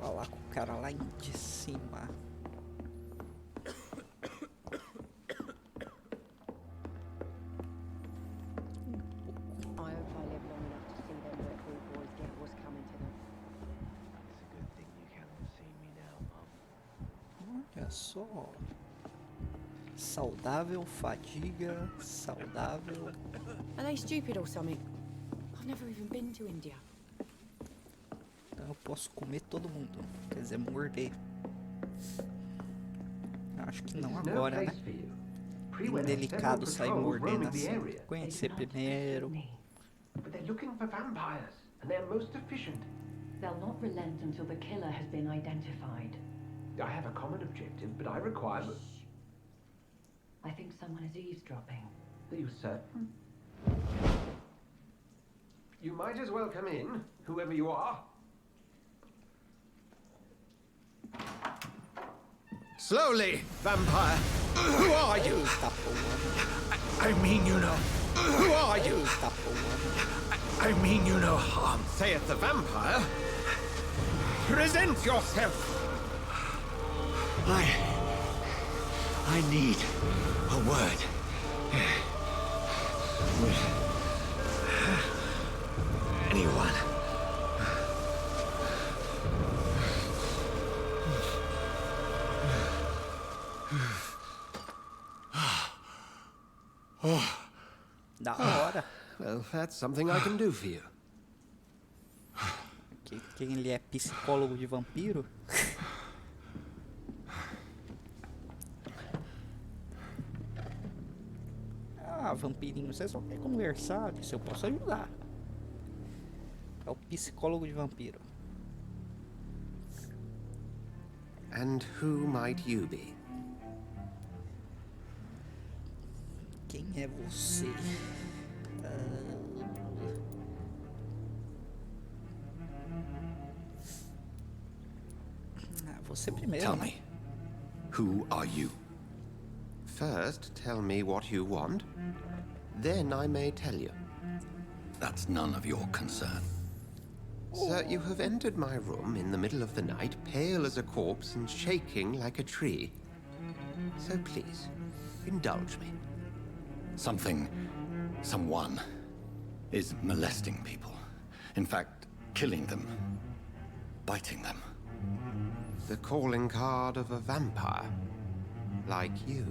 falar com o cara lá de cima. I hope I live long enough to see them Red Bull boys get what's coming to them. It's a good thing you can't see me now, Mum. Olha só. Saudável, fadiga, saudável. Are they stupid or something? I've never even been to India. Então eu posso comer todo mundo. Quer dizer, morder. Acho que não agora, né? Indelicado sair mordendo assim. Conhecer primeiro. But they're looking for vampires, and they're most efficient. They'll not relent until the killer has been identified. I have a common objective, but I require... I think someone is eavesdropping. Are you certain? You might as well come in, whoever you are. Slowly, vampire. Who are you? I mean you no. Who are you? I mean you no harm. Saith the vampire. Present yourself. I need a word. With anyone. Da hora. Well, that's something I can do for you. Que ele é psicólogo de vampiro. Ah, vampirinho, você só quer conversar, isso eu posso ajudar. É o psicólogo de vampiro. And who might you be? Quem é você? Você primeiro. Tell me, who are you? First, tell me what you want. Then I may tell you. That's none of your concern. Sir, you have entered my room in the middle of the night, pale as a corpse and shaking like a tree. So please, indulge me. Someone is molesting people. In fact, killing them. Biting them. The calling card of a vampire. Like you.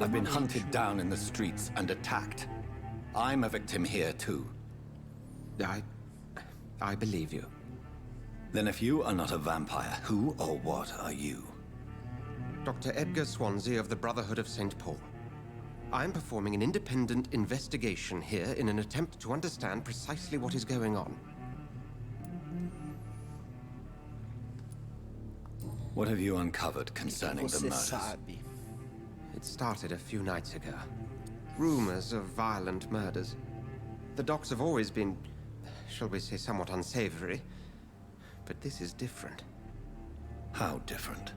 I've been hunted down in the streets and attacked. I'm a victim here too. I believe you. Then if you are not a vampire, who or what are you? Dr. Edgar Swansea of the Brotherhood of St. Paul. I'm performing an independent investigation here in an attempt to understand precisely what is going on. What have you uncovered concerning the Você murders? sabe. It started a few nights ago. Rumors of violent murders. The docs have always been, shall we say, somewhat unsavory. But this is different. How different?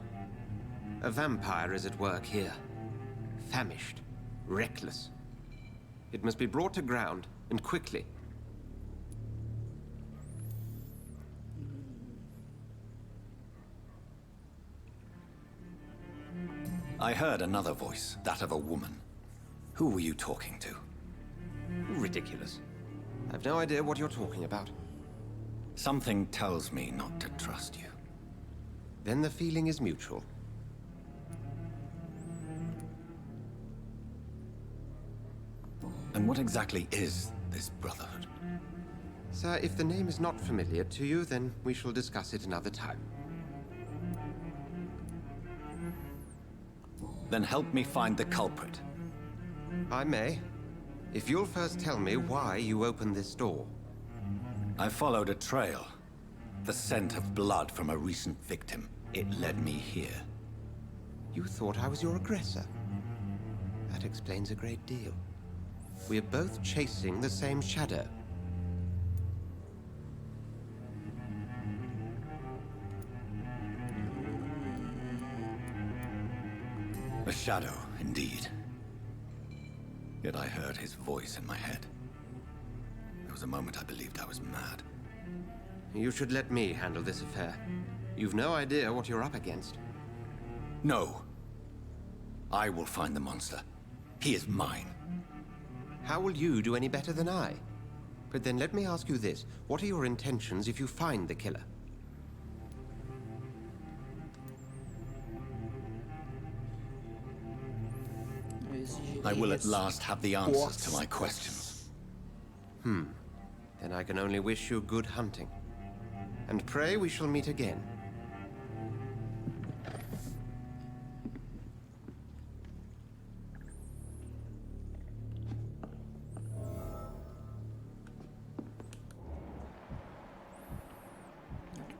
A vampire is at work here. Famished. Reckless. It must be brought to ground, and quickly. I heard another voice, that of a woman. Who were you talking to? Ridiculous. I've no idea what you're talking about. Something tells me not to trust you. Then the feeling is mutual. And what exactly is this brotherhood? Sir, if the name is not familiar to you, then we shall discuss it another time. Then help me find the culprit. I may, if you'll first tell me why you opened this door. I followed a trail. The scent of blood from a recent victim. It led me here. You thought I was your aggressor. That explains a great deal. We are both chasing the same shadow. A shadow, indeed. Yet I heard his voice in my head. There was a moment I believed I was mad. You should let me handle this affair. You've no idea what you're up against. No. I will find the monster. He is mine. How will you do any better than I? But then let me ask you this. What are your intentions if you find the killer? I will at last have the answers to my questions. Then I can only wish you good hunting. And pray we shall meet again.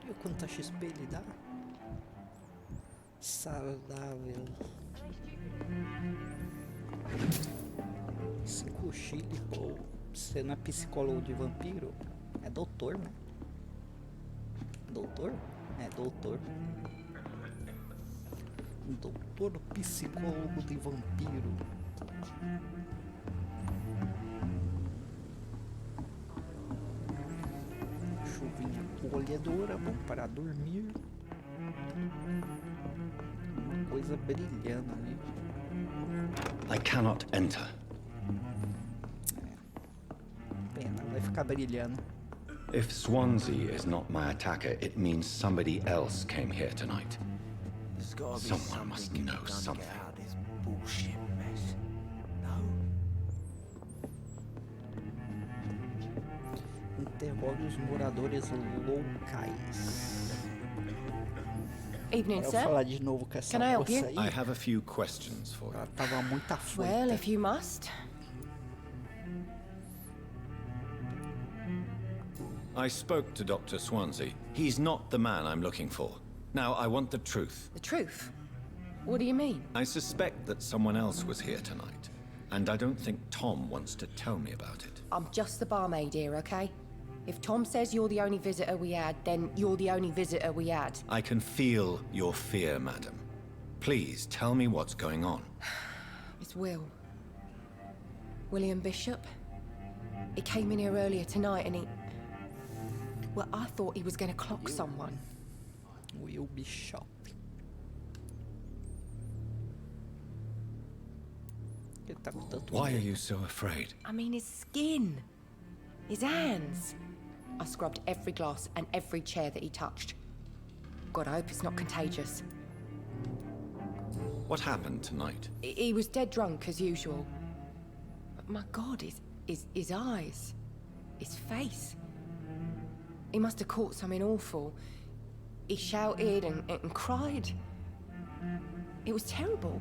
Olha quanta XP ele dá. Saudável. 5 chile, pô. Você não é psicólogo de vampiro? É doutor, né? Doutor? É doutor. Doutor psicólogo de vampiro. Chuvinha colhedora, bom para dormir. Uma coisa brilhando ali. I cannot enter. Pena, vai ficar brilhando. If Swansea is not my attacker, it means somebody else came here tonight. There's gotta be Someone must something know done to something. get out of this bullshit mess. No? Interrogue os moradores locais. Evening, Eu vou sir. falar de novo com essa Can I help moça you? aí. I have a few questions for you. Ela tava muito afoita. Well, if you must. I spoke to Dr. Swansea. He's not the man I'm looking for. Now, I want the truth. The truth? What do you mean? I suspect that someone else was here tonight, and I don't think Tom wants to tell me about it. I'm just the barmaid here, okay? If Tom says you're the only visitor we had, then you're the only visitor we had. I can feel your fear, madam. Please tell me what's going on. It's Will. William Bishop. He came in here earlier tonight and he... Well, I thought he was going to clock someone. Will Bishop. Ele tá com tanto Why are medo. you so afraid? I mean, his skin. His hands. I scrubbed every glass and every chair that he touched. God, I hope it's not contagious. What happened tonight? He was dead drunk as usual. But my God, his eyes. His face. He must have caught something awful. He shouted and cried. It was terrible.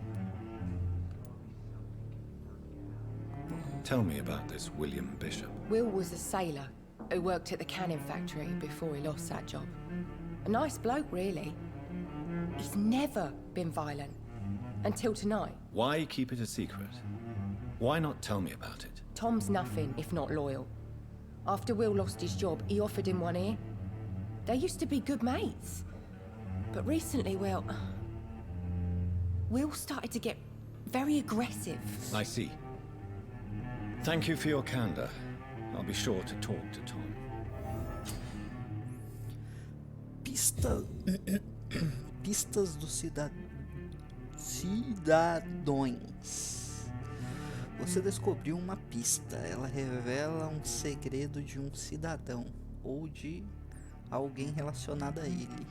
Tell me about this William Bishop. Will was a sailor who worked at the cannon factory before he lost that job. A nice bloke, really. He's never been violent. Until tonight. Why keep it a secret? Why not tell me about it? Tom's nothing if not loyal. After Will lost his job, he offered him one ear. They used to be good mates. But recently, well... Will started to get very aggressive. I see. Thank you for your candor. I'll be sure to talk to Tom. Pistas do cidadãos. Você descobriu uma pista. Ela revela um segredo de um cidadão ou de alguém relacionado a ele.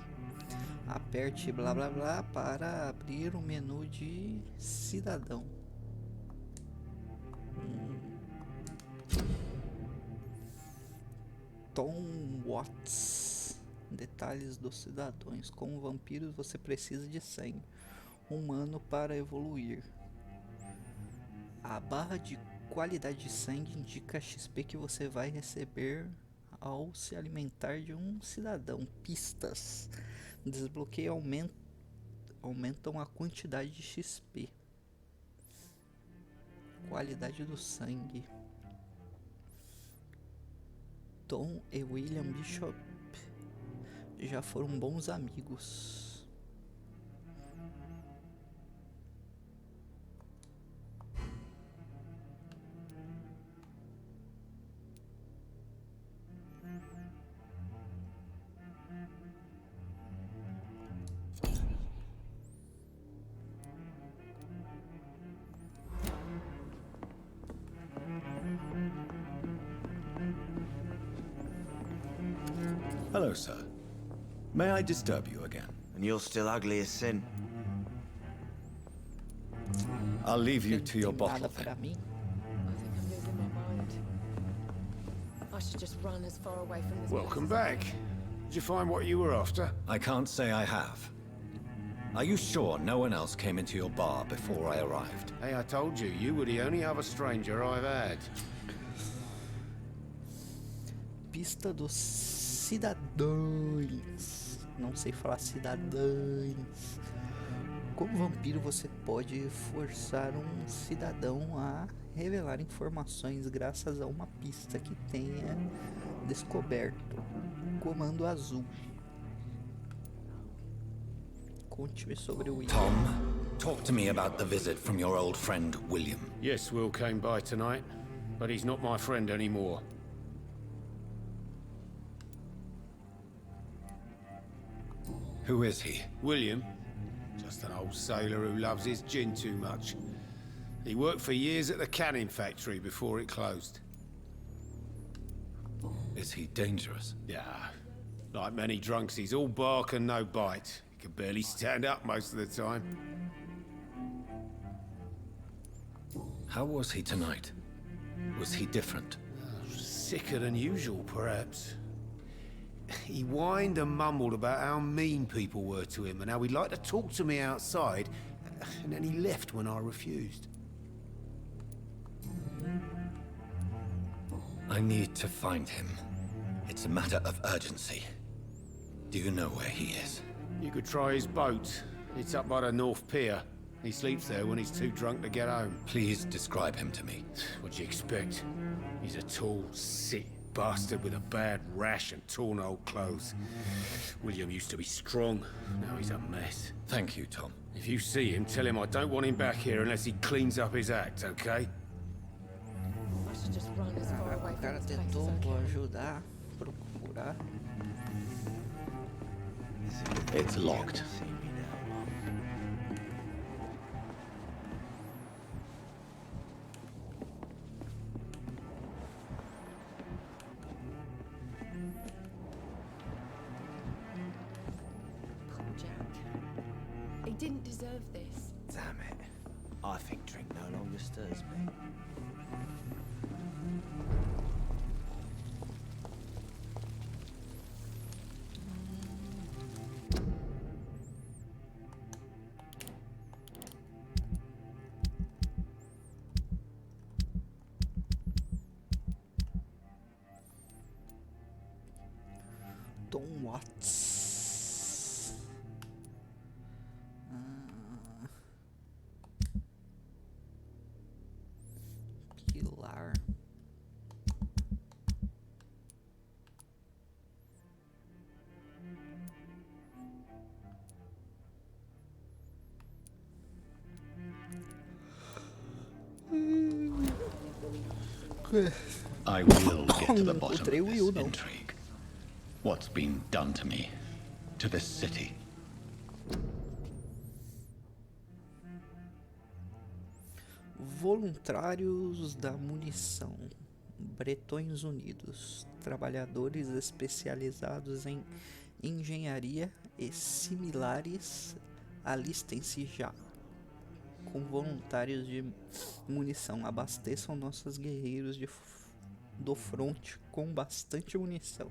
Aperte blá blá blá para abrir o menu de cidadão. Tom Watts. Detalhes dos cidadãos. Como vampiros, você precisa de sangue humano para evoluir. A barra de qualidade de sangue indica a XP que você vai receber ao se alimentar de um cidadão. Pistas. Desbloqueio aumentam a quantidade de XP. Qualidade do sangue. Tom e William Bishop já foram bons amigos. Hello, sir. May I disturb you again? And you're still ugly as sin. I'll leave you Não to your tem bottle nada pra then. mim. I think I'm losing my mind. I should just run as far away from this Welcome place as I back. can. Did you find what you were after? I can't say I have. Are you sure no one else came into your bar before I arrived? Hey, I told you, you were the only other stranger I've had. Pista dos cidadãos. Não sei falar cidadãos. Como vampiro, você pode forçar um cidadão a revelar informações graças a uma pista que tenha descoberto. Comando azul. Conte-me sobre o William. Tom, talk to me about the visit from your old friend, William. Yes, Will came by tonight, but he's not my friend anymore. Who is he? William, just an old sailor who loves his gin too much. He worked for years at the canning factory before it closed. Is he dangerous? Yeah, like many drunks, he's all bark and no bite. He can barely stand up most of the time. How was he tonight? Was he different? Sicker than usual, perhaps. He whined and mumbled about how mean people were to him and how he'd like to talk to me outside, and then he left when I refused. I need to find him. It's a matter of urgency. Do you know where he is? You could try his boat. It's up by the North Pier. He sleeps there when he's too drunk to get home. Please describe him to me. What do you expect? He's a tall, sick bastard with a bad rash and torn old clothes. William used to be strong. Now he's a mess. Thank you, Tom. If you see him, tell him I don't want him back here unless he cleans up his act, okay? I should just run as far away O from cara this place as tentou I can. ajudar, procurar. It's locked. See me now, Mum. Poor Jack. He didn't deserve this. Damn it. I think drink no longer stirs me. Tom Watts. Pilar. I will get to the Não bottom encontrei of o this Will, não. intrigue. What's been done to me, to this city? Voluntários da munição. Bretões Unidos. Trabalhadores especializados em engenharia e similares. Alistem-se já. Com voluntários de munição. Abasteçam nossos guerreiros do fronte com bastante munição.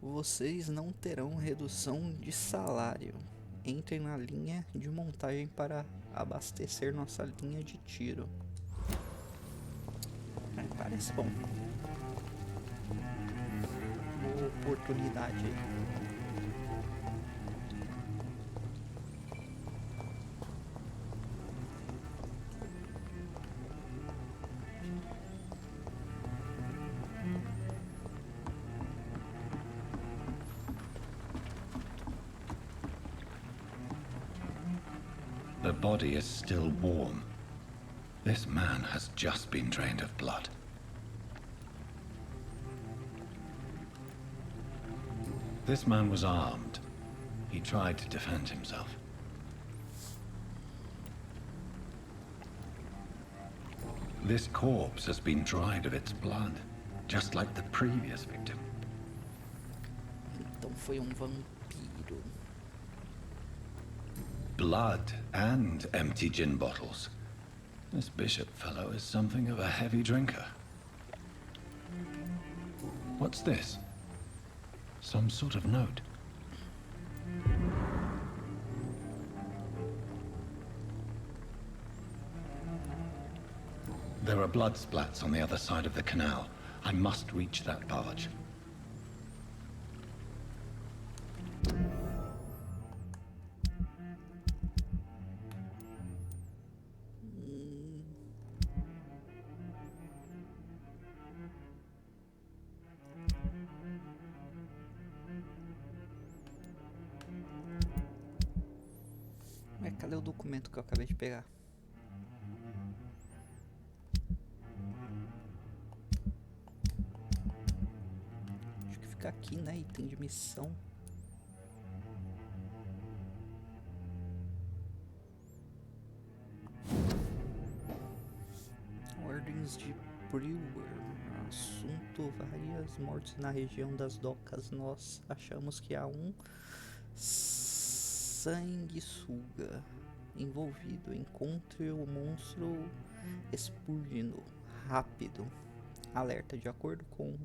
Vocês não terão redução de salário. Entrem na linha de montagem para abastecer nossa linha de tiro. Parece bom. Boa oportunidade aí. The body is still warm. This man has just been drained of blood. This man was armed. He tried to defend himself. This corpse has been dried of its blood, just like the previous victim. foi um vampiro. Blood and empty gin bottles. This bishop fellow is something of a heavy drinker. What's this? Some sort of note. There are blood splats on the other side of the canal. I must reach that barge. Mas cadê o documento que eu acabei de pegar? Acho que fica aqui, né? Item de missão. Ordens de Brewer. Assunto: várias mortes na região das docas. Nós achamos que há um sanguessuga envolvido. Encontre o monstro expurgindo rápido. Alerta: de acordo com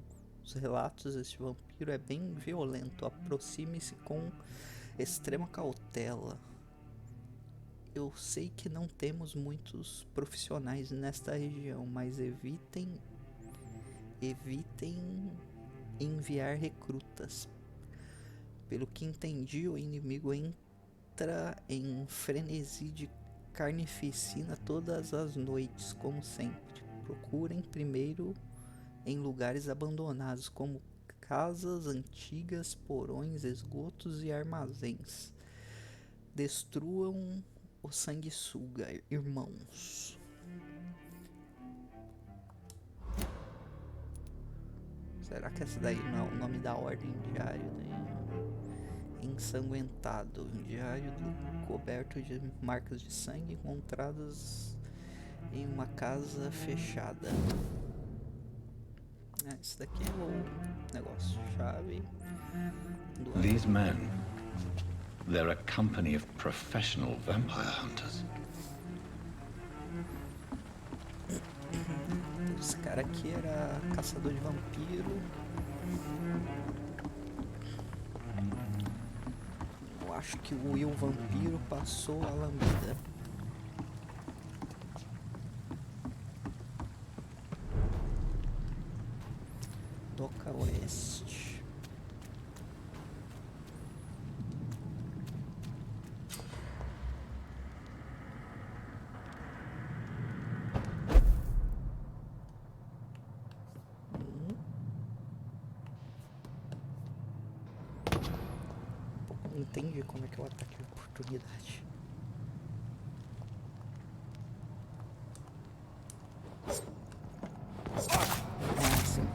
os relatos, este vampiro é bem violento. Aproxime-se com extrema cautela. Eu sei que não temos muitos profissionais nesta região, mas evitem enviar recrutas. Pelo que entendi, o inimigo entra em frenesi de carnificina todas as noites, como sempre. Procurem primeiro em lugares abandonados, como casas antigas, porões, esgotos e armazéns. Destruam o sanguessuga, irmãos. Será que essa daí não é o nome da ordem? Diário ensanguentado. Diário coberto de marcas de sangue encontradas em uma casa fechada. Esse daqui é o negócio chave do These men, they're a company of professional vampire hunters. Esse cara aqui era caçador de vampiro. Eu acho que o Will Vampiro passou a lambida. Doca Oeste. Não entendi como é que é o ataque de oportunidade. Sim.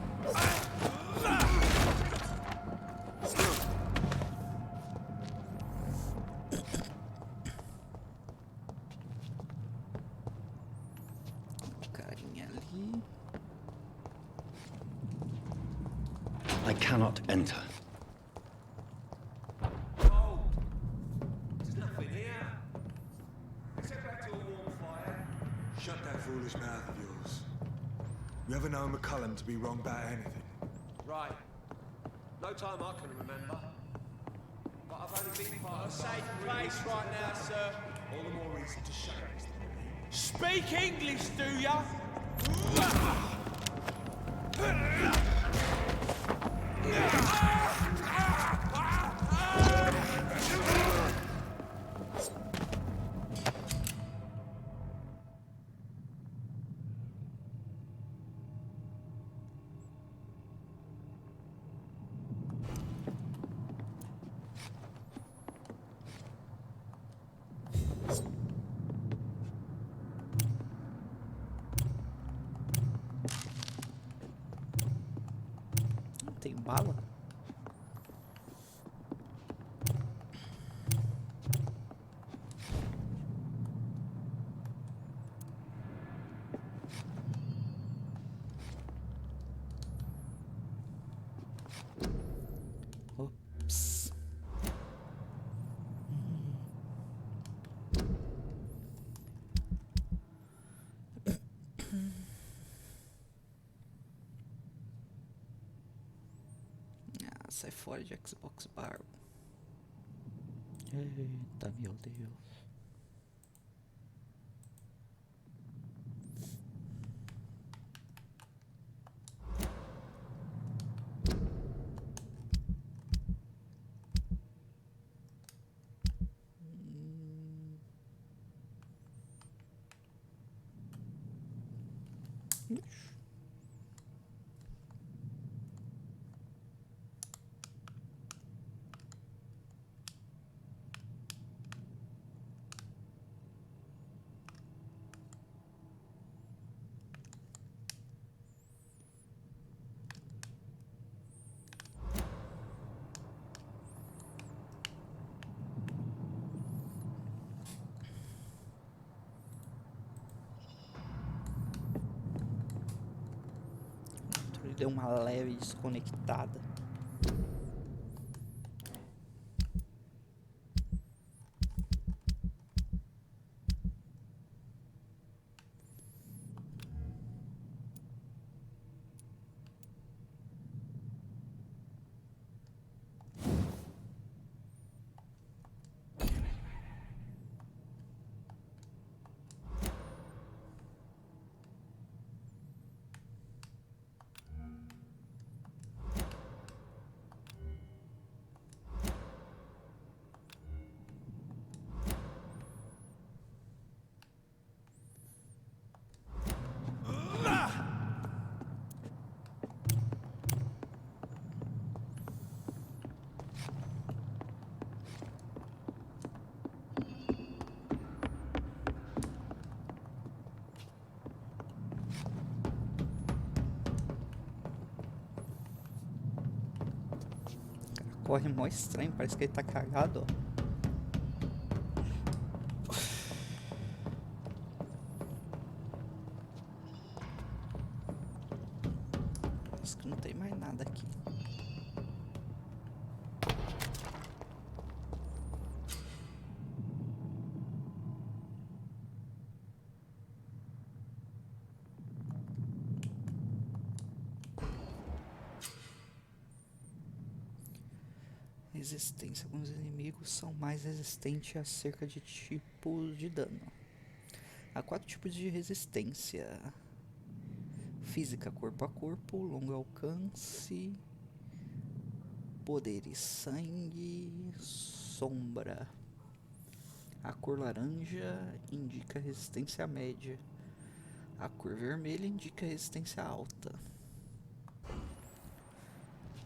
Carinha ali. I cannot enter. Shut that foolish mouth of yours. You ever known McCullum to be wrong about anything? Right. No time I can remember. But I've only been part of a safe place right now, sir. All the more reason to shut up. Speak English, do ya? Tem bala? Ops. Sai fora de Xbox Bar. Eita, meu Deus. Deu uma leve desconectada. Corre mó estranho, parece que ele tá cagado, ó. Parece que não tem mais nada aqui. Resistência. Alguns inimigos são mais resistentes a cerca de tipos de dano. Há 4 tipos de resistência: física, corpo a corpo, longo alcance, poder e sangue, sombra. A cor laranja indica resistência média. A cor vermelha indica resistência alta.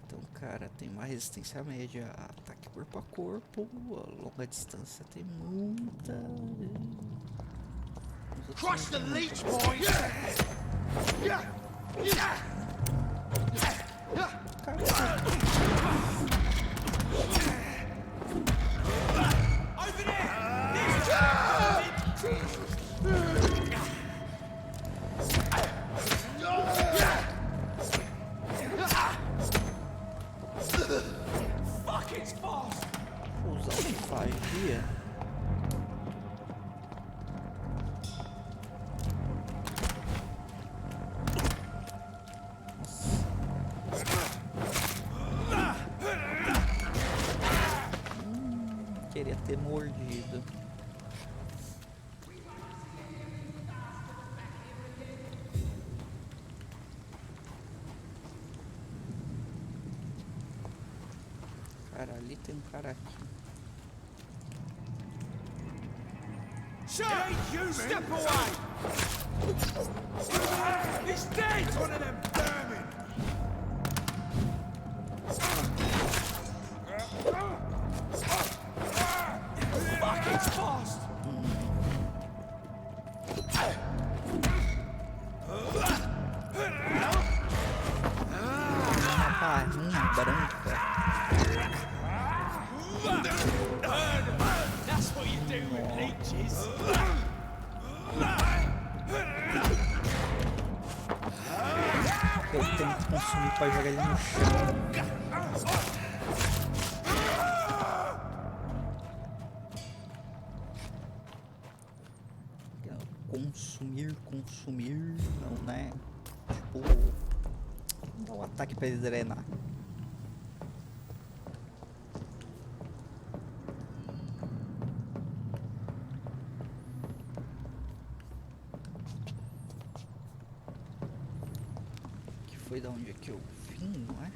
Então, cara, tem uma resistência média a ataque corpo a corpo, a longa distância tem muita. Crush the leech, boys! Over Fuck, it's fast! Usar magia. Queria ter mordido. Cara, ali tem um cara aqui. Step away! He's dead! One of them vermin! Fuck, it's fast! Uma barrinha branca. That's what you do with leeches. Eu tenho que consumir pra jogar ele no chão. Consumir, não, né? Tipo, dá um ataque pra ele drenar. foi da onde é que eu vim, não é?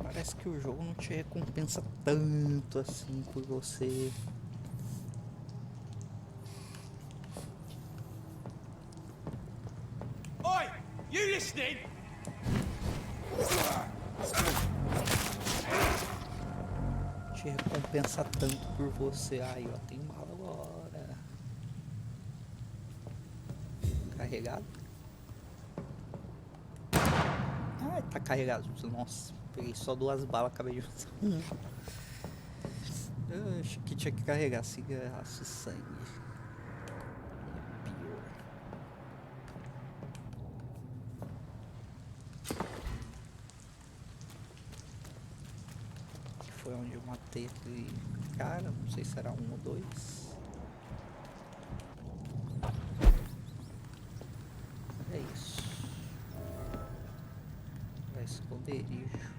Parece que o jogo não te recompensa tanto assim por você. Oi! You listening? Te recompensa tanto por você. Aí, ó, tem bala agora. Carregado? Ah, tá carregado. Nossa, peguei só 2 balas, acabei de usar uma. Eu achei que tinha que carregar cigarraço e sangue. Foi onde eu matei aquele cara, não sei se era 1 ou 2. É isso. É esconderijo.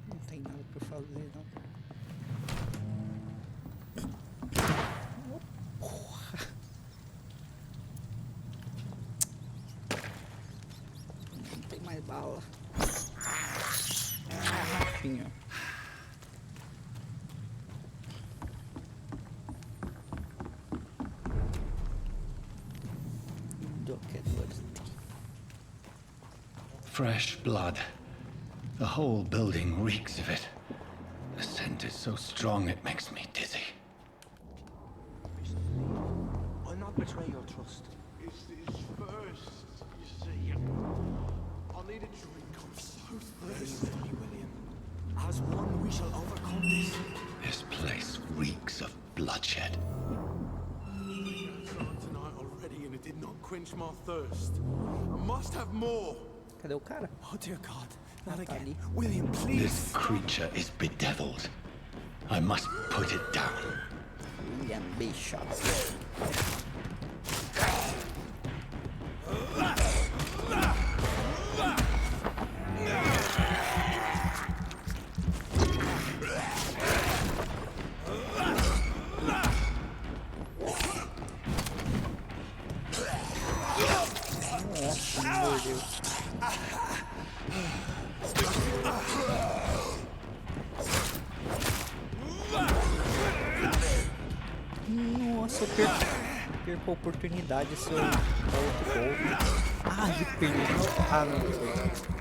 Não tem nada pra fazer, não. Porra. Não tem mais bala. Rafinha. Fresh blood. The whole building reeks of it. The scent is so strong it makes me dizzy. I'll not betray your trust. It's his first, you see. I need a drink. I'm so thirsty. William. As one, we shall overcome this. This place reeks of bloodshed. Drunk tonight already and it did not quench my thirst. I must have more. Cadê o cara? Oh, dear God. Not Tá again. ali. William, please. This creature is bedeviled. I must put it down. William Bishop. Nossa, me mordeu. Nossa, eu perco a oportunidade se eu dar outro gol. Ah, eu perdi. Ah, não, foi.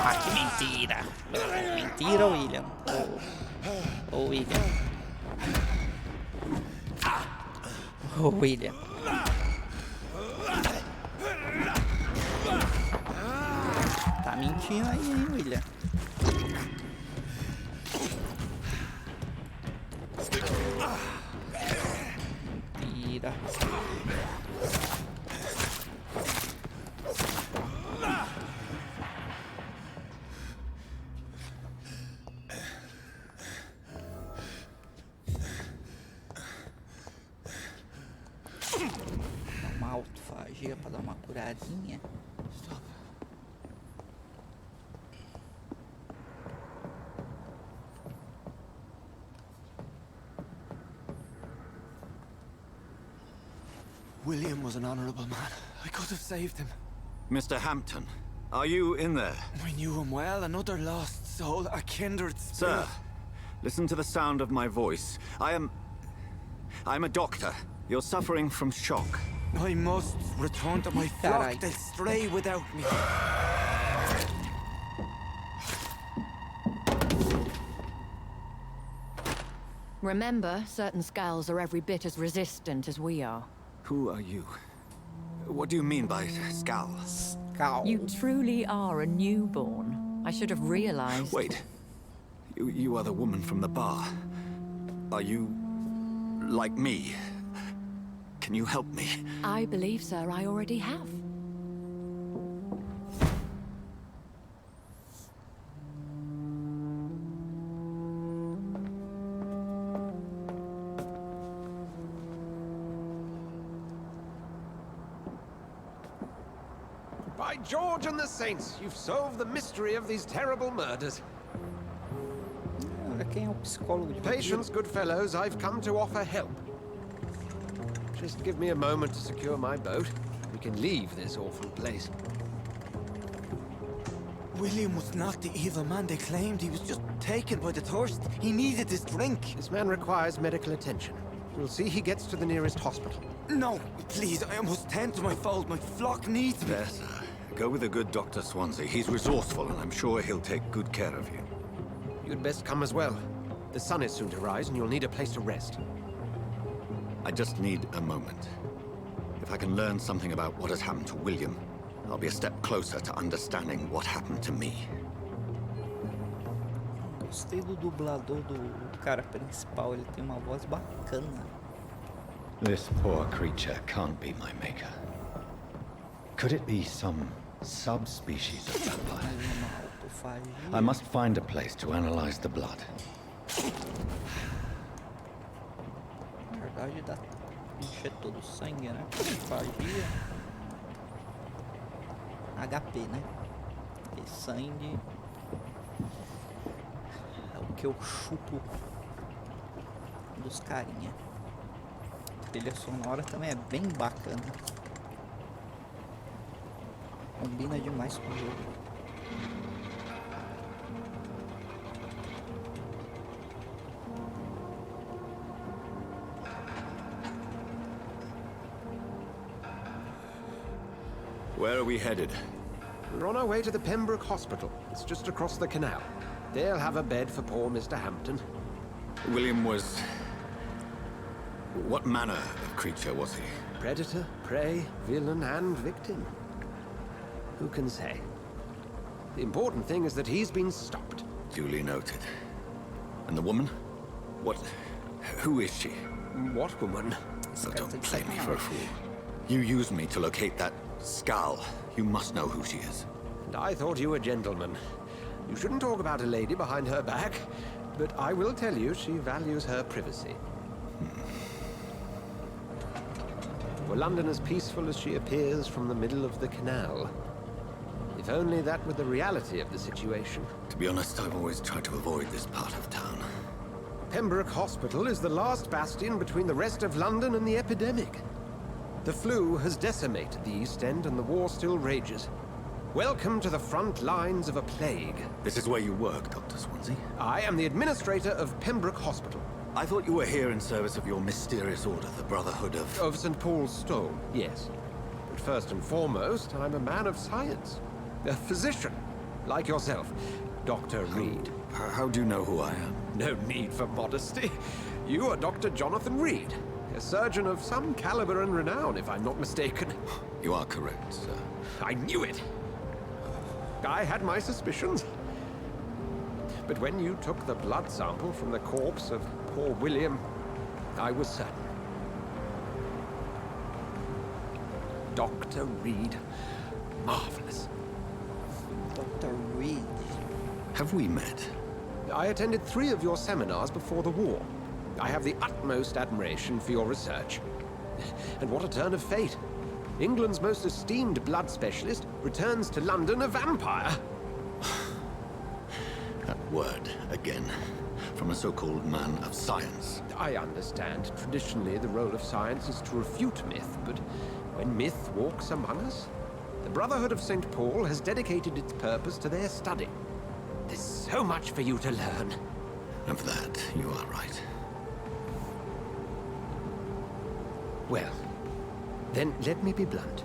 Ah, que mentira! Mentira, William. Ô, William. Ô, William. Tá mentindo aí, hein, William? Mentira. Uma autofagia pra dar uma curadinha. Stop. William was an honorable man. I could have saved him. Mr. Hampton, are you in there? We knew him well, another lost soul, a kindred spirit. Sir, Listen to the sound of my voice. I'm a doctor. You're suffering from shock. I must return to my flock. They'll stray without me. Remember, certain skulls are every bit as resistant as we are. Who are you? What do you mean by scowl? You truly are a newborn. I should have realized. Wait. You are the woman from the bar. Are you... like me? Can you help me? I believe, sir, I already have. By George and the Saints, you've solved the mystery of these terrible murders. Olha quem é o psicólogo de Patience, good fellows, I've come to offer help. Just give me a moment to secure my boat. We can leave this awful place. William was not the evil man they claimed. He was just taken by the thirst. He needed his drink. This man requires medical attention. We'll see he gets to the nearest hospital. No, please, I must tend to my fold. My flock needs me. There, sir. Go with the good Dr. Swansea. He's resourceful, and I'm sure he'll take good care of you. You'd best come as well. The sun is soon to rise, and you'll need a place to rest. I just need a moment. If I can learn something about what has happened to William, I'll be a step closer to understanding what happened to me. Gostei do dublador do cara principal, ele tem uma voz bacana. This poor creature can't be my maker. Could it be some subspecies of vampire? I must find a place to analyze the blood. Na verdade dá encher todo o sangue, né? Fagia. HP, né? E sangue é o que eu chupo dos carinha. A trilha sonora também é bem bacana. Combina demais com o jogo. Where are we headed? We're on our way to the Pembroke Hospital. It's just across the canal. They'll have a bed for poor Mr. Hampton. William was... what manner of creature was he? Predator, prey, villain, and victim. Who can say? The important thing is that he's been stopped. Duly noted. And the woman? What... who is she? What woman? So don't play me for a fool. You used me to locate that skull. You must know who she is. And I thought you a gentleman. You shouldn't talk about a lady behind her back, but I will tell you she values her privacy. Were London as peaceful as she appears from the middle of the canal? If only that were the reality of the situation. To be honest, I've always tried to avoid this part of town. Pembroke Hospital is the last bastion between the rest of London and the epidemic. The flu has decimated the East End and the war still rages. Welcome to the front lines of a plague. This is where you work, Dr. Swansea? I am the administrator of Pembroke Hospital. I thought you were here in service of your mysterious order, the Brotherhood of... Of St. Paul's Stone, yes. But first and foremost, I'm a man of science. A physician, like yourself, Dr. Reed. How do you know who I am? No need for modesty. You are Dr. Jonathan Reed, a surgeon of some caliber and renown, if I'm not mistaken. You are correct, sir. I knew it! I had my suspicions. But when you took the blood sample from the corpse of poor William, I was certain. Dr. Reed. Marvelous. Dr. Reed. Have we met? I attended 3 of your seminars before the war. I have the utmost admiration for your research. And what a turn of fate. England's most esteemed blood specialist returns to London a vampire. That word, again. From a so-called man of science. I understand. Traditionally, the role of science is to refute myth, but when myth walks among us, the Brotherhood of St. Paul has dedicated its purpose to their study. There's so much for you to learn. Of that, you are right. Well, then let me be blunt.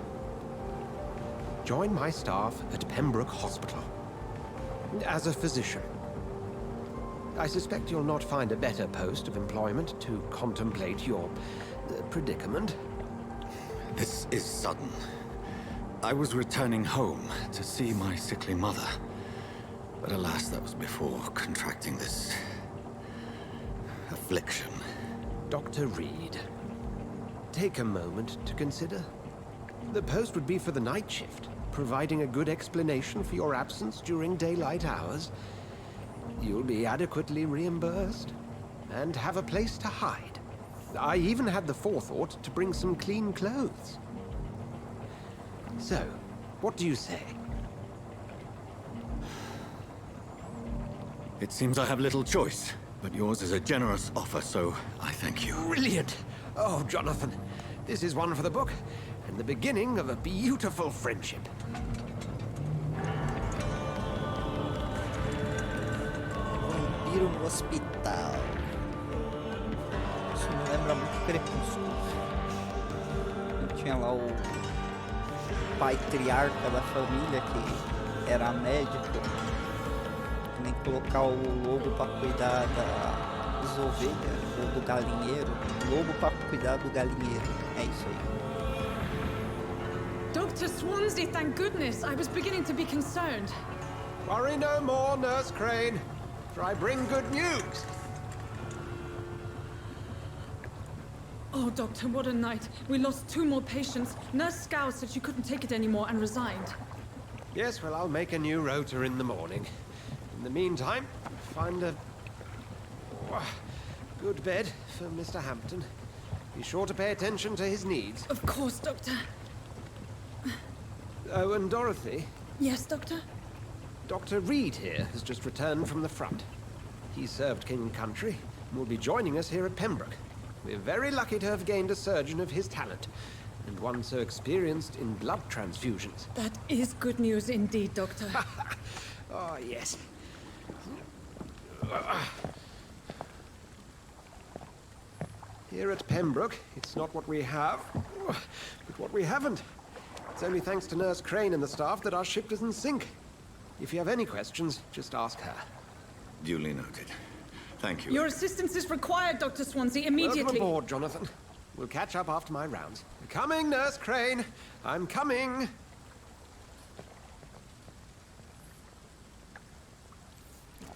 Join my staff at Pembroke Hospital. As a physician. I suspect you'll not find a better post of employment to contemplate your predicament. This is sudden. I was returning home to see my sickly mother. But alas, that was before contracting this affliction. Dr. Reed, take a moment to consider. The post would be for the night shift, providing a good explanation for your absence during daylight hours. You'll be adequately reimbursed and have a place to hide. I even had the forethought to bring some clean clothes. So, what do you say? It seems I have little choice, but yours is a generous offer, so I thank you. Brilliant! Oh, Jonathan, this is one for the book, and the beginning of a beautiful friendship. Vampiro no hospital. Isso me lembra muito Crepúsculo. Tinha lá o patriarca da família que era médico. Nem colocar o lobo para cuidar das ovelhas ou do galinheiro. Lobo para cuidar do galinheiro. É isso aí. Dr. Swansea, thank goodness. I was beginning to be concerned. Worry no more, Nurse Crane, for I bring good news. Oh, Doctor, what a night. We lost 2 more patients. Nurse Scow said she couldn't take it anymore and resigned. Yes, well, I'll make a new rota in the morning. In the meantime, find a good bed for Mr. Hampton. Be sure to pay attention to his needs. Of course, Doctor. Oh, and Dorothy? Yes, Doctor? Dr. Reed here has just returned from the front. He served King and Country and will be joining us here at Pembroke. We're very lucky to have gained a surgeon of his talent, and one so experienced in blood transfusions. That is good news indeed, Doctor. Oh, yes. Here at Pembroke, it's not what we have, but what we haven't. It's only thanks to Nurse Crane and the staff that our ship doesn't sink. If you have any questions, just ask her. Duly noted. Thank you. Your assistance is required, Dr. Swansea, immediately. Welcome aboard, Jonathan. We'll catch up after my rounds. Coming, Nurse Crane. I'm coming.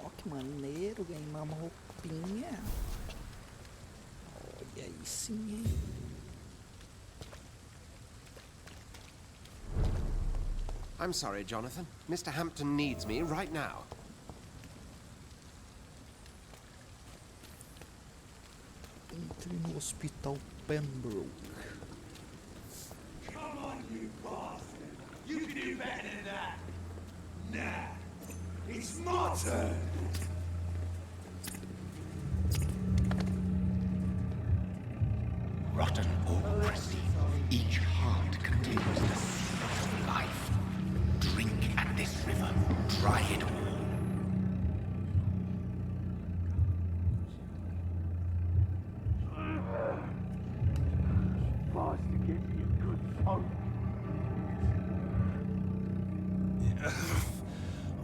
Ó, que maneiro, ganhei uma roupinha. Olha aí sim, hein? I'm sorry, Jonathan. Mr. Hampton needs me right now. Entre no Hospital Pembroke. Come on, you bastard! You can do better than that! Nah! It's my turn! Rotten or crusty, each heart contains the seed of life. Drink at this river, try it all. Fast to get you good folk.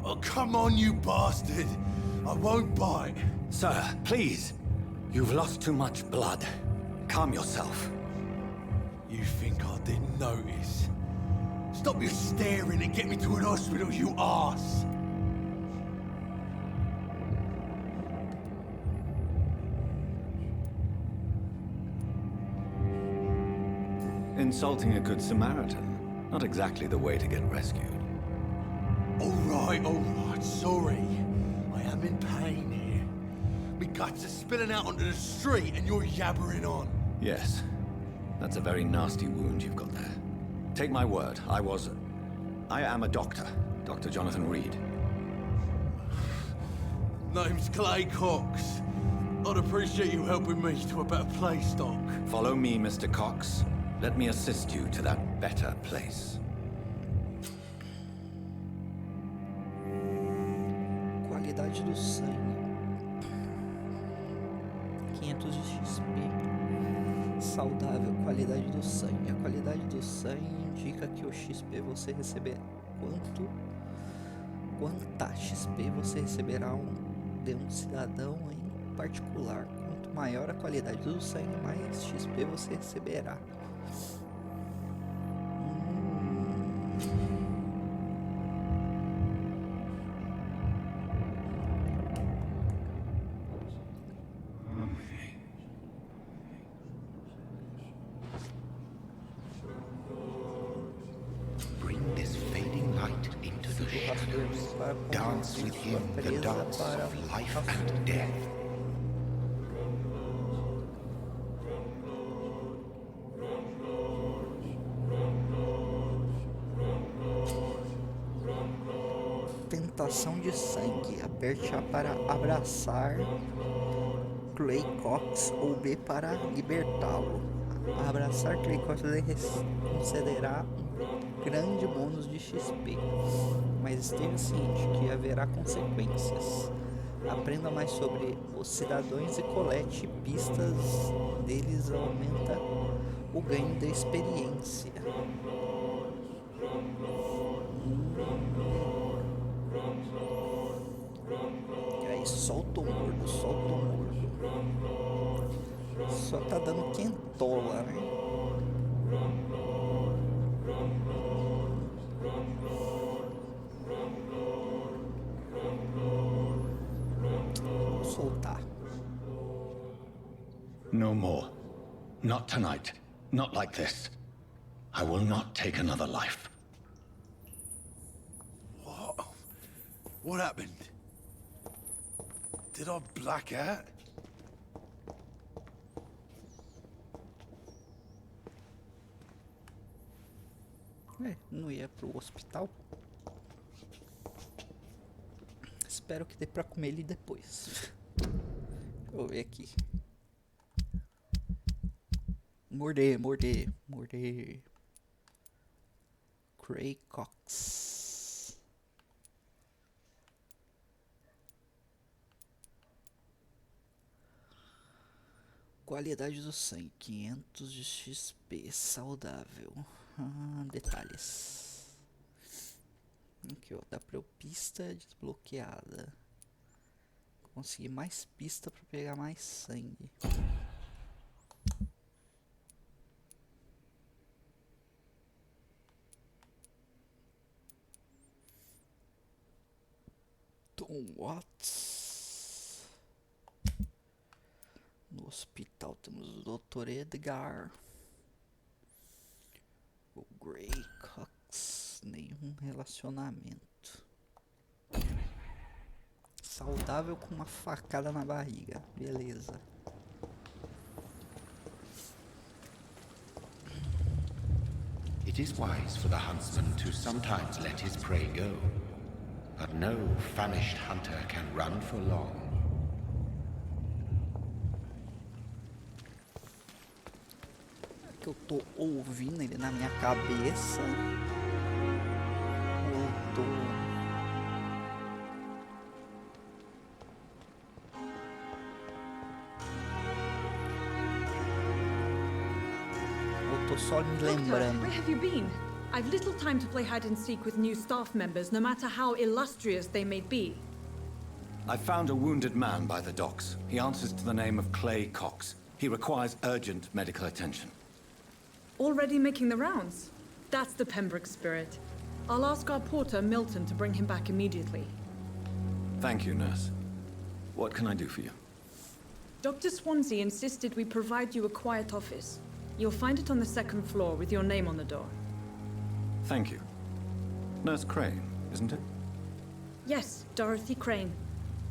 Oh, come on, you bastard! I won't bite. Sir, please. You've lost too much blood. Calm yourself. You think I didn't notice? Stop your staring and get me to an hospital, you arse! Insulting a good Samaritan. Not exactly the way to get rescued. All right, sorry. I am in pain here. Me guts are spilling out onto the street and you're yabbering on. Yes. That's a very nasty wound you've got there. Take my word, I am a doctor. Dr. Jonathan Reed. Name's Clay Cox. I'd appreciate you helping me to a better place, Doc. Follow me, Mr. Cox. Let me assist you to that better place. Qualidade do sangue. 500 de XP. Saudável, qualidade do sangue. A qualidade do sangue indica que o XP você receber quanta XP você receberá de um cidadão em particular. Quanto maior a qualidade do sangue, mais XP você receberá. Dance with him the dance of life and death. Tentação de sangue. Aperte A para abraçar Clay Cox ou B para libertá-lo. Abraçar Clay Cox lhe concederá um grande bônus de XP, mas esteja ciente que haverá consequências. Aprenda mais sobre os cidadãos e colete pistas deles, aumenta o ganho de experiência. E aí, solta o mordo, solta o mordo. Só tá dando quentola, né? Vou soltar. No more. Not tonight. Not like this. I will not take another life. What? What happened? Did I black out? Não ia pro hospital. Espero que dê pra comer ele depois. Deixa eu ver aqui. Morder. Cray Cox. Qualidade do sangue, 500 de XP, saudável. Detalhes. Aqui, ó, dá pra eu pista desbloqueada. Consegui mais pista pra pegar mais sangue. Tom Watts. No hospital temos o Dr. Edgar. O Gray Cox, nenhum relacionamento. Saudável com uma facada na barriga, beleza. It is wise for the huntsman to sometimes let his prey go, but no famished hunter can run for long. Que eu tô ouvindo ele na minha cabeça, ou eu tô só me lembrando. Where have you been? I've little time to play hide and seek with new staff members, no matter how illustrious they may be. I found a wounded man by the docks. He answers to the name of Clay Cox. He requires urgent medical attention. Already making the rounds? That's the Pembroke spirit. I'll ask our porter, Milton, to bring him back immediately. Thank you, nurse. What can I do for you? Dr. Swansea insisted we provide you a quiet office. You'll find it on the second floor with your name on the door. Thank you. Nurse Crane, isn't it? Yes, Dorothy Crane.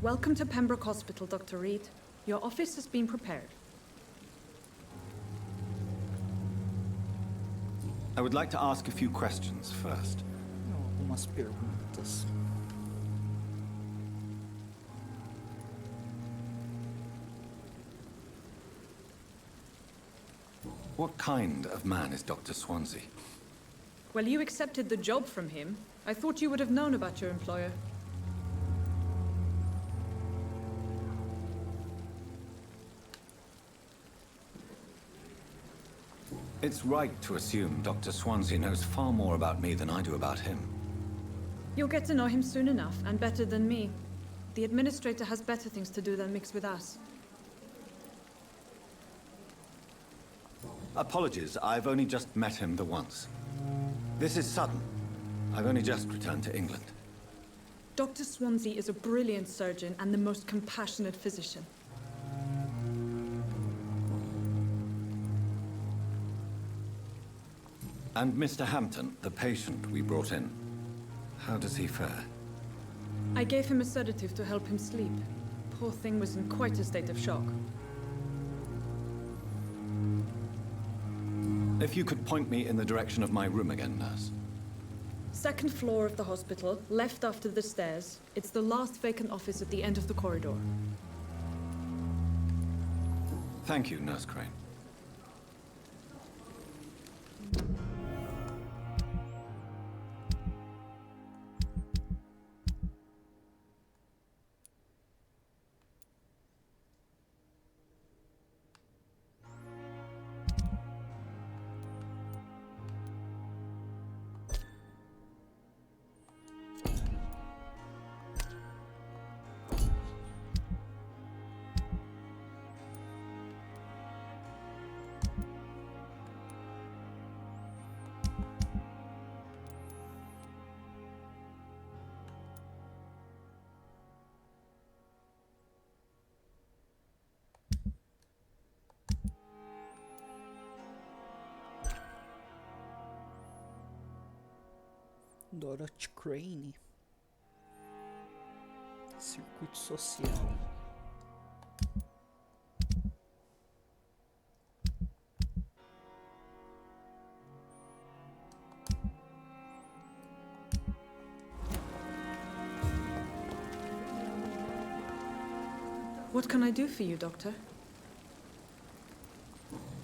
Welcome to Pembroke Hospital, Dr. Reed. Your office has been prepared. I would like to ask a few questions first. Algumas perguntas. What kind of man is Dr. Swansea? Well, you accepted the job from him. I thought you would have known about your employer. It's right to assume Dr. Swansea knows far more about me than I do about him. You'll get to know him soon enough, and better than me. The administrator has better things to do than mix with us. Apologies, I've only just met him the once. This is sudden. I've only just returned to England. Dr. Swansea is a brilliant surgeon and the most compassionate physician. And Mr. Hampton, the patient we brought in, how does he fare? I gave him a sedative to help him sleep. Poor thing was in quite a state of shock. If you could point me in the direction of my room again, nurse. Second floor of the hospital, left after the stairs. It's the last vacant office at the end of the corridor. Thank you, Nurse Crane. Dorothy Crane. Circuito social. What can I do for you, Doctor?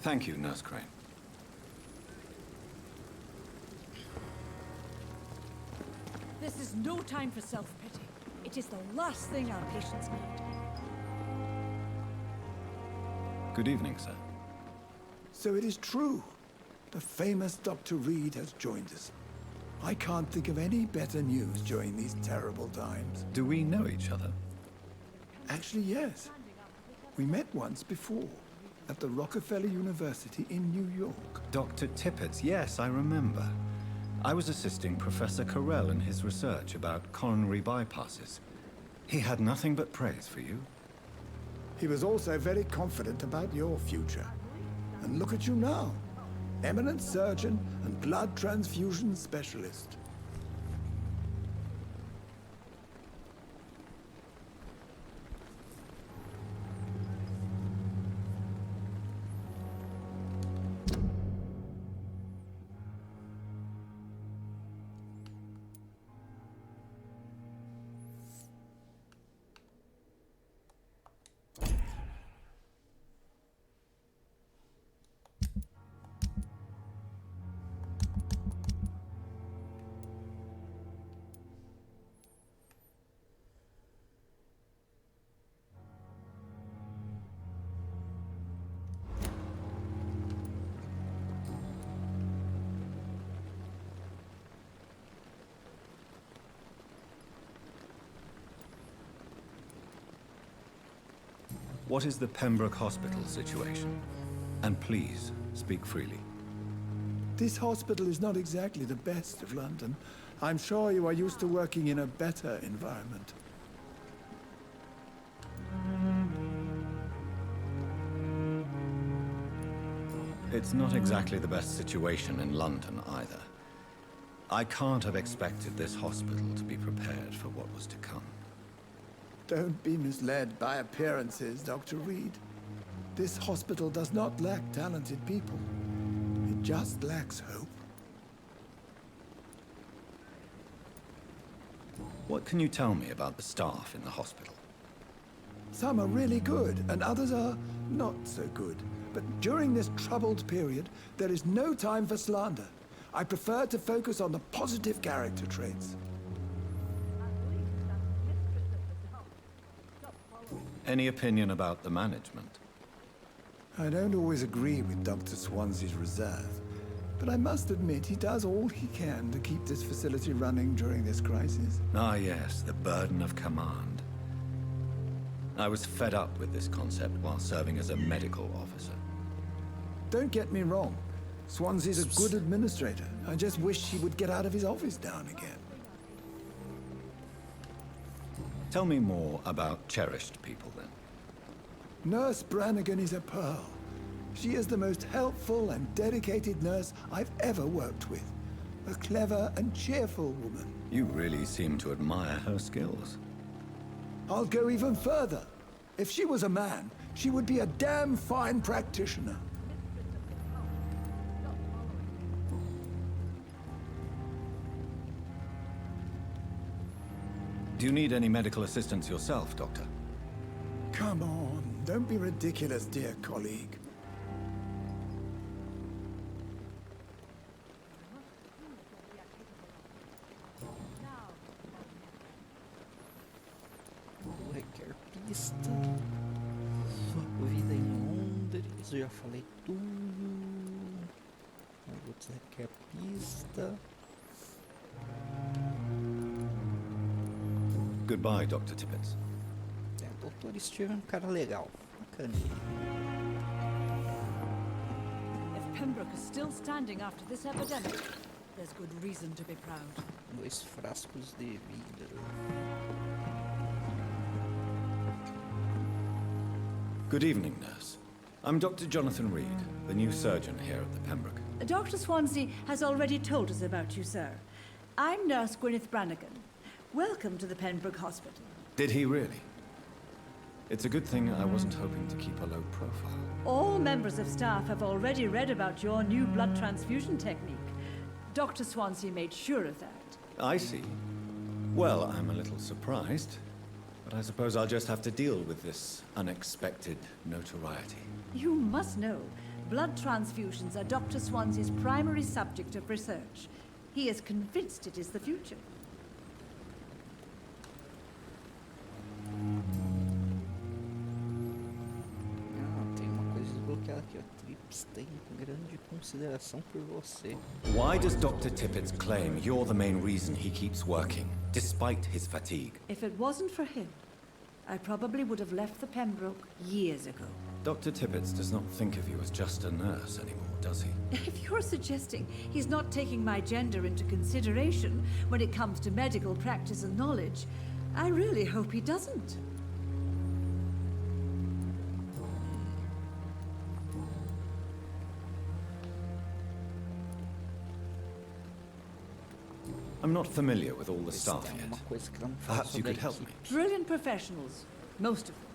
Thank you, Nurse Crane. This is no time for self-pity. It is the last thing our patients need. Good evening, sir. So it is true. The famous Dr. Reed has joined us. I can't think of any better news during these terrible times. Do we know each other? Actually, yes. We met once before, at the Rockefeller University in New York. Dr. Tippett, yes, I remember. I was assisting Professor Carell in his research about coronary bypasses. He had nothing but praise for you. He was also very confident about your future. And look at you now. Eminent surgeon and blood transfusion specialist. What is the Pembroke Hospital situation? And please, speak freely. This hospital is not exactly the best of London. I'm sure you are used to working in a better environment. It's not exactly the best situation in London either. I can't have expected this hospital to be prepared for what was to come. Don't be misled by appearances, Dr. Reed. This hospital does not lack talented people. It just lacks hope. What can you tell me about the staff in the hospital? Some are really good, and others are not so good. But during this troubled period, there is no time for slander. I prefer to focus on the positive character traits. Any opinion about the management? I don't always agree with Dr. Swansea's reserve, but I must admit he does all he can to keep this facility running during this crisis. Ah, yes, the burden of command. I was fed up with this concept while serving as a medical officer. Don't get me wrong. Swansea's a good administrator. I just wish he would get out of his office down again. Tell me more about cherished people, then. Nurse Brannigan is a pearl. She is the most helpful and dedicated nurse I've ever worked with. A clever and cheerful woman. You really seem to admire her skills. I'll go even further. If she was a man, she would be a damn fine practitioner. Do you need any medical assistance yourself, Doctor? Come on, don't be ridiculous, dear colleague. Requer pista. Vida em Londres, já falei tudo. Outros requer pista. Goodbye, Dr. Tippett. O Dr. Steve é um cara legal. Bacaninha. If Pembroke is still standing after this epidemic, there's good reason to be proud. 2 frascos de vida. Good evening, nurse. I'm Dr. Jonathan Reed, the new surgeon here at the Pembroke. Dr. Swansea has already told us about you, sir. I'm Nurse Gwyneth Brannigan. Welcome to the Pembroke Hospital. Did he really? It's a good thing I wasn't hoping to keep a low profile. All members of staff have already read about your new blood transfusion technique. Dr. Swansea made sure of that. I see. Well, I'm a little surprised, but I suppose I'll just have to deal with this unexpected notoriety. You must know, blood transfusions are Dr. Swansea's primary subject of research. He is convinced it is the future. Tem uma coisa desbloqueada aqui, ó. Trips tem grande consideração por você. Why does Dr. Tippett's claim you're the main reason he keeps working, despite his fatigue? If it wasn't for him, I probably would have left the Pembroke years ago. Dr. Tippett does not think of you as just a nurse anymore, does he? If you're suggesting he's not taking my gender into consideration when it comes to medical practice and knowledge, I really hope he doesn't. I'm not familiar with all the staff yet. Perhaps you could help me. Brilliant professionals, most of them.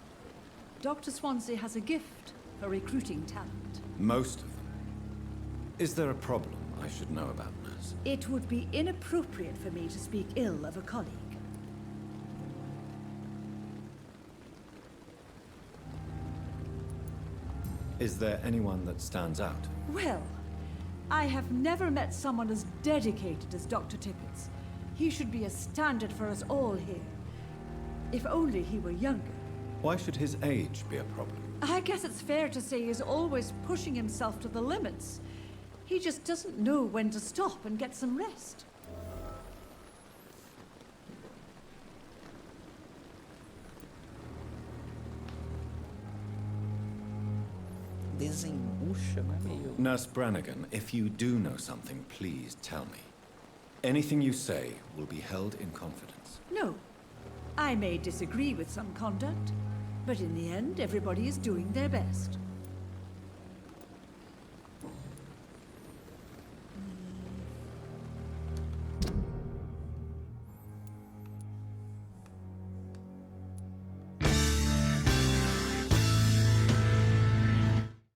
Dr. Swansea has a gift for recruiting talent. Most of them. Is there a problem I should know about, nurse? It would be inappropriate for me to speak ill of a colleague. Is there anyone that stands out? Well, I have never met someone as dedicated as Dr. Tippett's. He should be a standard for us all here. If only he were younger. Why should his age be a problem? I guess it's fair to say he's always pushing himself to the limits. He just doesn't know when to stop and get some rest. Desembucha, não é meio... Nurse Brannigan, if you do know something, please tell me. Anything you say will be held in confidence. No. I may disagree with some conduct, but in the end, everybody is doing their best.